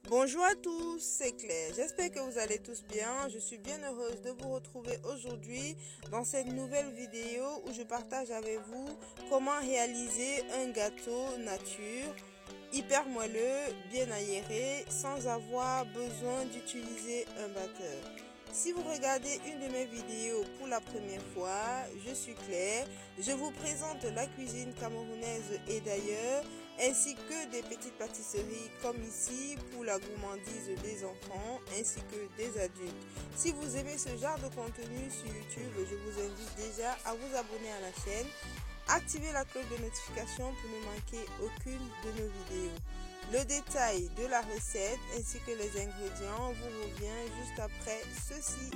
Bonjour à tous, c'est Claire. J'espère que vous allez tous bien. Je suis bien heureuse de vous retrouver aujourd'hui dans cette nouvelle vidéo où je partage avec vous comment réaliser un gâteau nature hyper moelleux, bien aéré, sans avoir besoin d'utiliser un batteur. Si vous regardez une de mes vidéos pour la première fois, je suis Claire. Je vous présente la cuisine camerounaise et d'ailleurs, ainsi que des petites pâtisseries comme ici pour la gourmandise des enfants ainsi que des adultes. Si vous aimez ce genre de contenu sur YouTube, je vous invite déjà à vous abonner à la chaîne. Activez la cloche de notification pour ne manquer aucune de nos vidéos. Le détail de la recette ainsi que les ingrédients vous revient juste après ceci.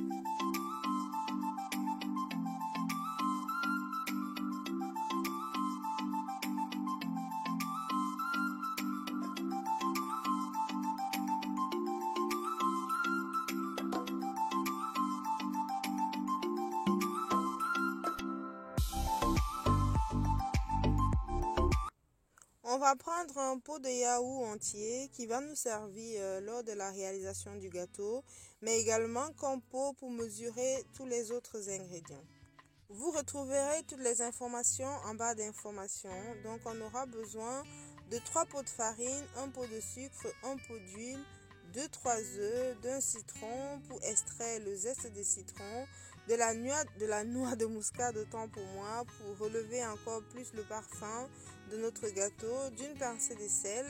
On va prendre un pot de yaourt entier qui va nous servir lors de la réalisation du gâteau, mais également comme pot pour mesurer tous les autres ingrédients. Vous retrouverez toutes les informations en barre d'informations. Donc on aura besoin de 3 pots de farine, un pot de sucre, un pot d'huile, 2-3 œufs, d'un citron pour extraire le zeste des citrons, de la noix de muscade autant pour moi pour relever encore plus le parfum de notre gâteau, d'une pincée de sel,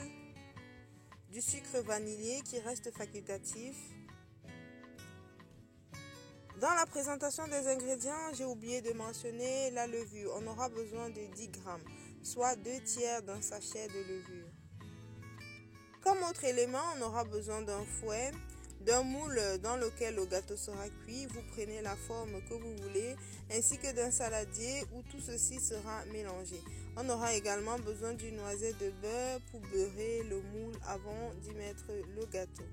du sucre vanillé qui reste facultatif. Dans la présentation des ingrédients, j'ai oublié de mentionner la levure. On aura besoin de 10 grammes, soit 2 tiers d'un sachet de levure. Comme autre élément, on aura besoin d'un fouet, d'un moule dans lequel le gâteau sera cuit. Vous prenez la forme que vous voulez, ainsi que d'un saladier où tout ceci sera mélangé. On aura également besoin d'une noisette de beurre pour beurrer le moule avant d'y mettre le gâteau.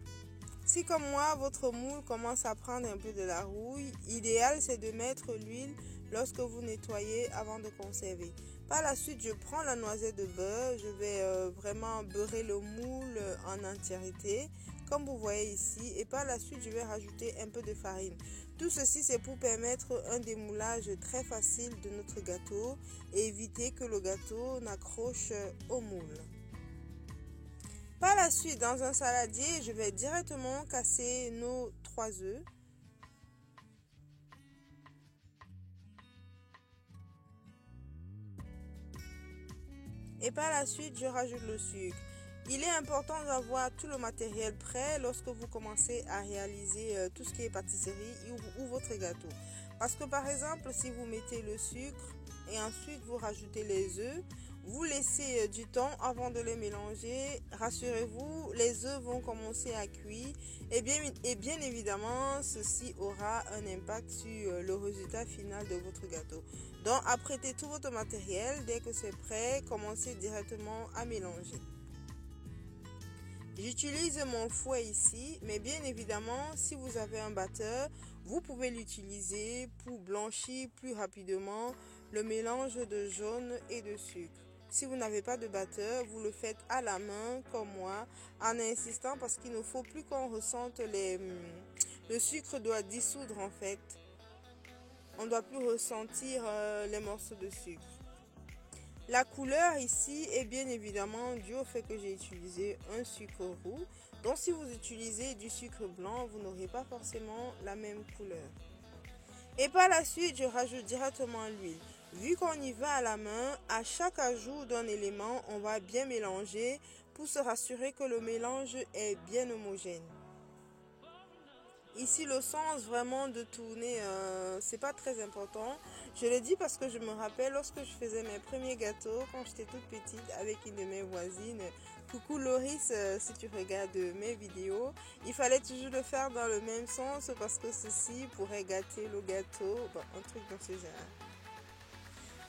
Si comme moi, votre moule commence à prendre un peu de la rouille, l'idéal c'est de mettre l'huile lorsque vous nettoyez avant de conserver. Par la suite, je prends la noisette de beurre, je vais vraiment beurrer le moule en entièreté, comme vous voyez ici, et par la suite, je vais rajouter un peu de farine. Tout ceci, c'est pour permettre un démoulage très facile de notre gâteau et éviter que le gâteau n'accroche au moule. Par la suite, dans un saladier, je vais directement casser nos 3 œufs. Et par la suite, je rajoute le sucre. Il est important d'avoir tout le matériel prêt lorsque vous commencez à réaliser tout ce qui est pâtisserie ou votre gâteau. Parce que par exemple, si vous mettez le sucre et ensuite vous rajoutez les œufs, vous laissez du temps avant de les mélanger. Rassurez-vous, les œufs vont commencer à cuire et bien évidemment, ceci aura un impact sur le résultat final de votre gâteau. Donc, apprêtez tout votre matériel. Dès que c'est prêt, commencez directement à mélanger. J'utilise mon fouet ici, mais bien évidemment, si vous avez un batteur, vous pouvez l'utiliser pour blanchir plus rapidement le mélange de jaune et de sucre. Si vous n'avez pas de batteur, vous le faites à la main comme moi, en insistant parce qu'il ne faut plus qu'on ressente le sucre doit dissoudre en fait. On ne doit plus ressentir les morceaux de sucre. La couleur ici est bien évidemment due au fait que j'ai utilisé un sucre roux. Donc si vous utilisez du sucre blanc, vous n'aurez pas forcément la même couleur. Et par la suite, je rajoute directement l'huile. Vu qu'on y va à la main, à chaque ajout d'un élément, on va bien mélanger pour se rassurer que le mélange est bien homogène. Ici, le sens vraiment de tourner, c'est pas très important. Je le dis parce que je me rappelle lorsque je faisais mes premiers gâteaux quand j'étais toute petite avec une de mes voisines. Coucou Loris, si tu regardes mes vidéos, il fallait toujours le faire dans le même sens parce que ceci pourrait gâter le gâteau, bon, un truc dans ce genre.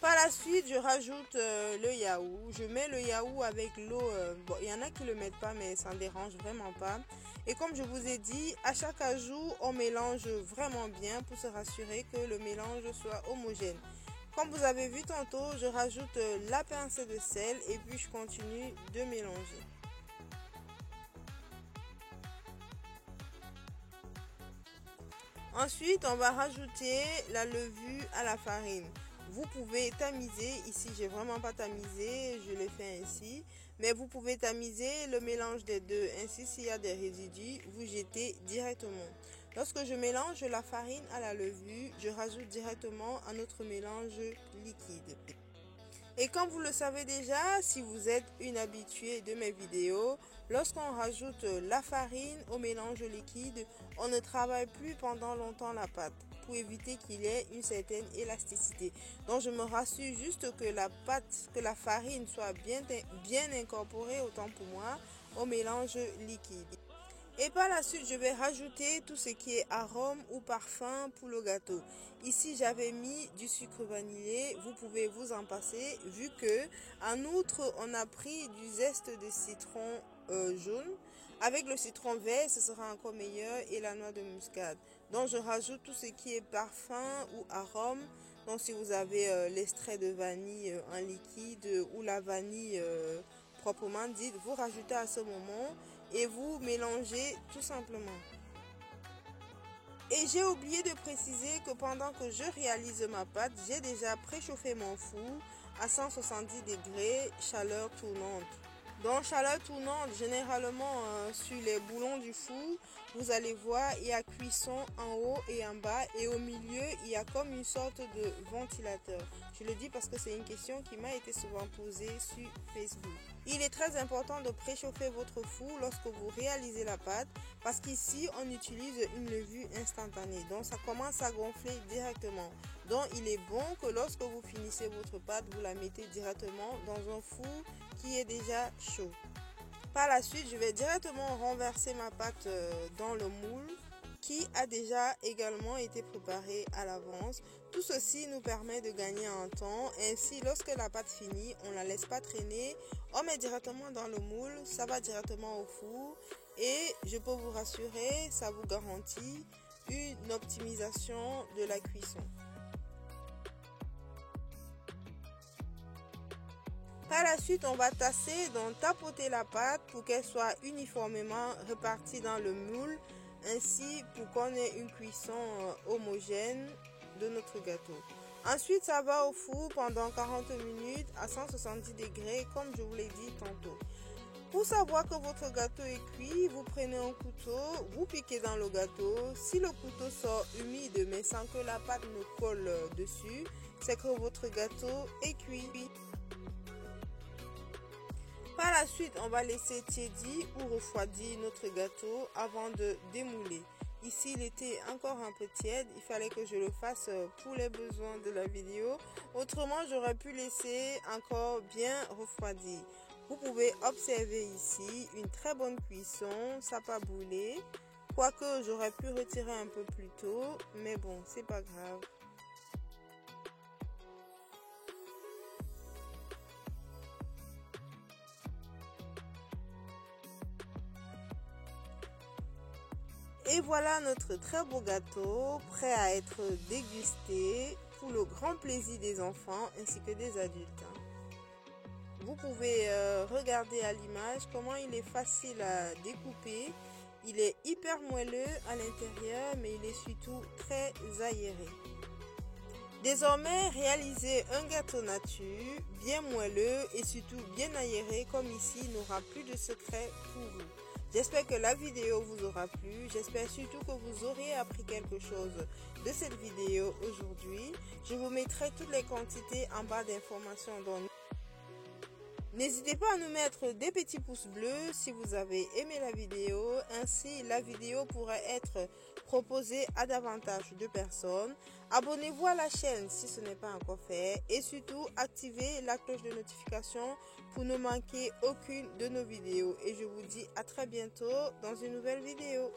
Par la suite, je rajoute le yaourt. Je mets le yaourt avec l'eau. Bon, il y en a qui ne le mettent pas, mais ça ne dérange vraiment pas. Et comme je vous ai dit, à chaque ajout, on mélange vraiment bien pour se rassurer que le mélange soit homogène. Comme vous avez vu tantôt, je rajoute la pincée de sel et puis je continue de mélanger. Ensuite, on va rajouter la levure à la farine. Vous pouvez tamiser, ici j'ai vraiment pas tamisé, je l'ai fait ainsi, mais vous pouvez tamiser le mélange des deux, ainsi s'il y a des résidus, vous jetez directement. Lorsque je mélange la farine à la levure, je rajoute directement un autre mélange liquide. Et comme vous le savez déjà, si vous êtes une habituée de mes vidéos, lorsqu'on rajoute la farine au mélange liquide, on ne travaille plus pendant longtemps la pâte pour éviter qu'il y ait une certaine élasticité. Donc je me rassure juste que la pâte, que la farine soit bien incorporée, autant pour moi, au mélange liquide. Et par la suite, je vais rajouter tout ce qui est arôme ou parfum pour le gâteau. Ici, j'avais mis du sucre vanillé. Vous pouvez vous en passer vu que, en outre, on a pris du zeste de citron jaune. Avec le citron vert, ce sera encore meilleur et la noix de muscade. Donc, je rajoute tout ce qui est parfum ou arôme. Donc, si vous avez l'extrait de vanille en liquide ou la vanille proprement dite, vous rajoutez à ce moment et vous mélangez tout simplement. Et j'ai oublié de préciser que pendant que je réalise ma pâte, j'ai déjà préchauffé mon four à 170 degrés, chaleur tournante. Donc chaleur tournante, généralement sur les boulons du four, vous allez voir, il y a cuisson en haut et en bas et au milieu, il y a comme une sorte de ventilateur. Je le dis parce que c'est une question qui m'a été souvent posée sur Facebook. Il est très important de préchauffer votre four lorsque vous réalisez la pâte parce qu'ici, on utilise une levure instantanée. Donc ça commence à gonfler directement. Donc il est bon que lorsque vous finissez votre pâte, vous la mettez directement dans un four qui est déjà chaud. Par la suite, je vais directement renverser ma pâte dans le moule qui a déjà également été préparé à l'avance. Tout ceci nous permet de gagner en temps. Ainsi, lorsque la pâte finit, on ne la laisse pas traîner. On met directement dans le moule, ça va directement au four. Et je peux vous rassurer, ça vous garantit une optimisation de la cuisson. Par la suite, on va tasser, donc tapoter la pâte pour qu'elle soit uniformément répartie dans le moule, ainsi pour qu'on ait une cuisson homogène de notre gâteau. Ensuite, ça va au four pendant 40 minutes à 170 degrés, comme je vous l'ai dit tantôt. Pour savoir que votre gâteau est cuit, vous prenez un couteau, vous piquez dans le gâteau. Si le couteau sort humide mais sans que la pâte ne colle dessus, c'est que votre gâteau est cuit. Par la suite, on va laisser tiédir ou refroidir notre gâteau avant de démouler. Ici, il était encore un peu tiède, il fallait que je le fasse pour les besoins de la vidéo. Autrement, j'aurais pu laisser encore bien refroidir. Vous pouvez observer ici une très bonne cuisson, ça n'a pas brûlé. Quoique j'aurais pu retirer un peu plus tôt, mais bon, c'est pas grave. Et voilà notre très beau gâteau, prêt à être dégusté pour le grand plaisir des enfants ainsi que des adultes. Vous pouvez regarder à l'image comment il est facile à découper. Il est hyper moelleux à l'intérieur, mais il est surtout très aéré. Désormais, réaliser un gâteau nature, bien moelleux et surtout bien aéré comme ici n'aura plus de secret pour vous. J'espère que la vidéo vous aura plu. J'espère surtout que vous aurez appris quelque chose de cette vidéo aujourd'hui. Je vous mettrai toutes les quantités en barre d'informations. N'hésitez pas à nous mettre des petits pouces bleus si vous avez aimé la vidéo. Ainsi, la vidéo pourrait être proposée à davantage de personnes. Abonnez-vous à la chaîne si ce n'est pas encore fait. Et surtout, activez la cloche de notification pour ne manquer aucune de nos vidéos. Et je vous dis à très bientôt dans une nouvelle vidéo.